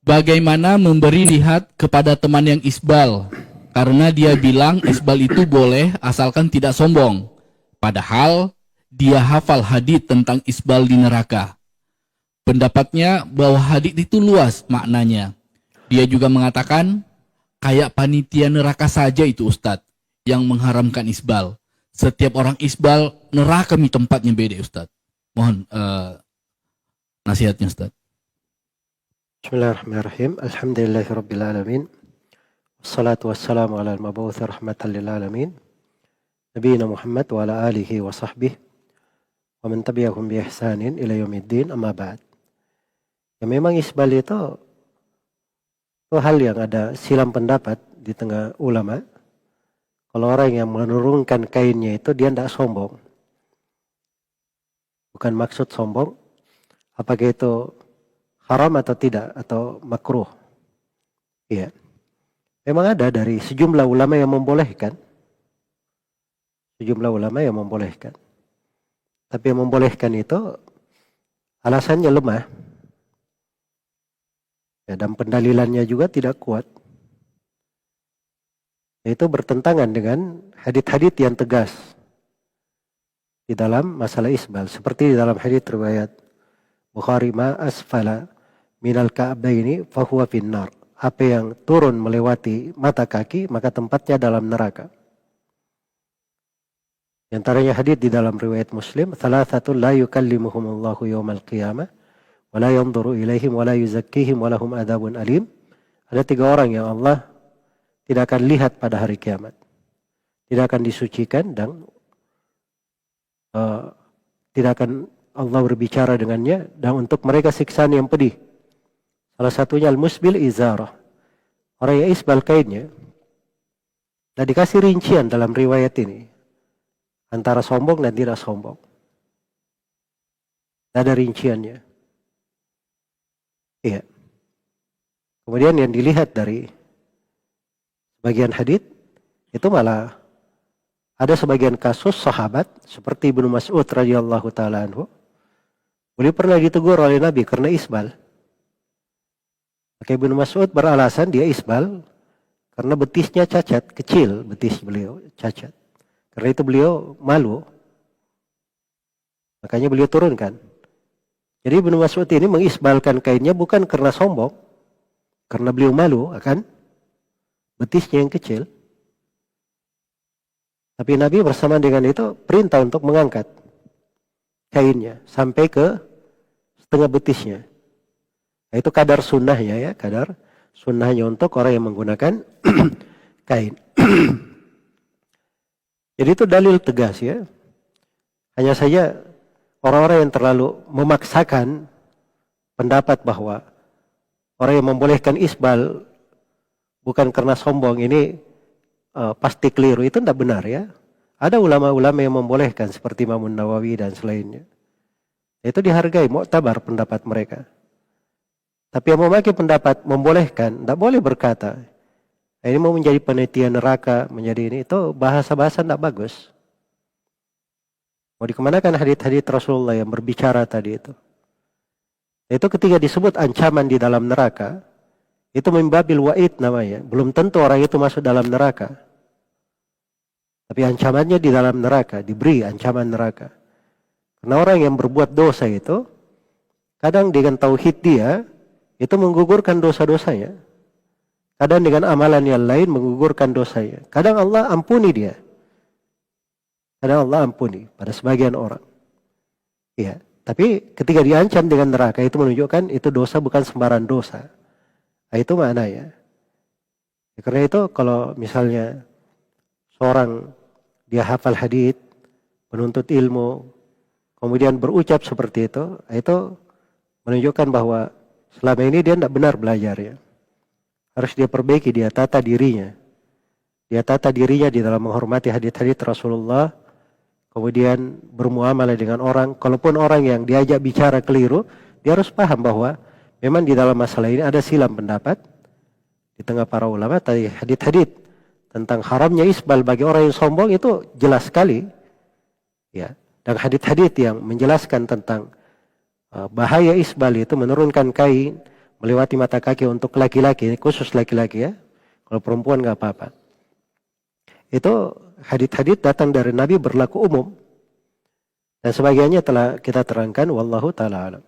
Bagaimana memberi lihat kepada teman yang isbal? Karena dia bilang isbal itu boleh asalkan tidak sombong. Padahal dia hafal hadits tentang isbal di neraka. Pendapatnya bahwa hadits itu luas maknanya. Dia juga mengatakan kayak panitia neraka saja itu Ustadz yang mengharamkan isbal. Setiap orang isbal neraka mi tempatnya beda Ustadz. Mohon nasihatnya Ustadz. Bismillahirrahmanirrahim. Alhamdulillahirabbil alamin. Wassalatu wassalamu ala al-mab'uts rahmatan lil alamin. Nabiyina Muhammad wa ala alihi wa sahbihi wa man tabi'ahum bi ihsanin ila yaumiddin, amma ba'd. Ya memang isbal itu hal yang ada silam pendapat di tengah ulama. Kalau orang yang menurunkan kainnya itu dia tidak sombong. Bukan maksud sombong. Apakah itu haram atau tidak, atau makruh? Iya. Memang ada dari sejumlah ulama yang membolehkan. Sejumlah ulama yang membolehkan. Tapi yang membolehkan itu alasannya lemah. Ya, dan pendalilannya juga tidak kuat. Itu bertentangan dengan hadits-hadits yang tegas di dalam masalah isbal. Seperti di dalam hadits riwayat Bukhari, ma asfala minal ka'baini fahuwa finnar. Apa yang turun melewati mata kaki maka tempatnya dalam neraka. Di antaranya hadits di dalam riwayat Muslim, thalathatun la yukallimuhumullahu yawmal qiyamah wa la yanzuru ilaihim wa la yuzakkihim wa lahum adzabun alim. Ada 3 orang yang Allah tidak akan lihat pada hari kiamat. Tidak akan disucikan dan tidak akan Allah berbicara dengannya, dan untuk mereka siksaan yang pedih. Salah satunya al-musbil izarah. Orang yang isbal kainnya. Dan dikasih rincian dalam riwayat ini. Antara sombong dan tidak sombong. Ada rinciannya. Iya. Kemudian yang dilihat dari bagian hadits itu malah ada sebagian kasus sahabat seperti Ibnu Mas'ud radhiyallahu taala anhu. Beliau pernah ditegur oleh Nabi karena isbal. Maka Ibnu Mas'ud beralasan dia isbal karena betisnya cacat, kecil betis beliau cacat. Karena itu beliau malu. Makanya beliau turunkan. Jadi Ibnu Mas'ud ini mengisbalkan kainnya bukan karena sombong, karena beliau malu akan betisnya yang kecil. Tapi Nabi bersama dengan itu perintah untuk mengangkat kainnya sampai ke setengah betisnya. Nah, itu kadar sunnahnya ya, kadar sunnahnya untuk orang yang menggunakan kain. Jadi itu dalil tegas ya. Hanya saja orang-orang yang terlalu memaksakan pendapat bahwa orang yang membolehkan isbal bukan karena sombong ini pasti keliru, itu tidak benar ya. Ada ulama-ulama yang membolehkan seperti Imam Nawawi dan selainnya. Itu dihargai, muktabar pendapat mereka. Tapi yang memakai pendapat membolehkan, tidak boleh berkata, ini mau menjadi panitia neraka, menjadi ini, itu bahasa-bahasa tidak bagus. Mau dikemanakan hadits-hadits Rasulullah yang berbicara tadi itu. Itu ketika disebut ancaman di dalam neraka, itu mimbabil wa'id namanya. Belum tentu orang itu masuk dalam neraka. Tapi ancamannya di dalam neraka, diberi ancaman neraka. Karena orang yang berbuat dosa itu, kadang dengan tauhid dia, itu menggugurkan dosa-dosanya. Kadang dengan amalan yang lain menggugurkan dosanya. Kadang Allah ampuni dia. Kadang Allah ampuni pada sebagian orang. Ya, tapi ketika diancam dengan neraka itu menunjukkan itu dosa bukan sembarang dosa. Nah, itu maknanya. Ya, karena itu kalau misalnya seorang dia hafal hadits, menuntut ilmu, kemudian berucap seperti itu menunjukkan bahwa selama ini dia tidak benar belajar ya. Harus dia perbaiki, dia tata dirinya. Dia tata dirinya di dalam menghormati hadits-hadits Rasulullah, kemudian bermuamalah dengan orang. Kalaupun orang yang diajak bicara keliru, dia harus paham bahwa memang di dalam masalah ini ada silam pendapat di tengah para ulama. Tadi hadits-hadits tentang haramnya isbal bagi orang yang sombong itu jelas sekali. Ya, dan hadits-hadits yang menjelaskan tentang bahaya isbal itu menurunkan kain, melewati mata kaki untuk laki-laki, khusus laki-laki ya. Kalau perempuan nggak apa-apa. Itu hadits-hadits datang dari Nabi berlaku umum. Dan sebagiannya telah kita terangkan, wallahu ta'ala alam.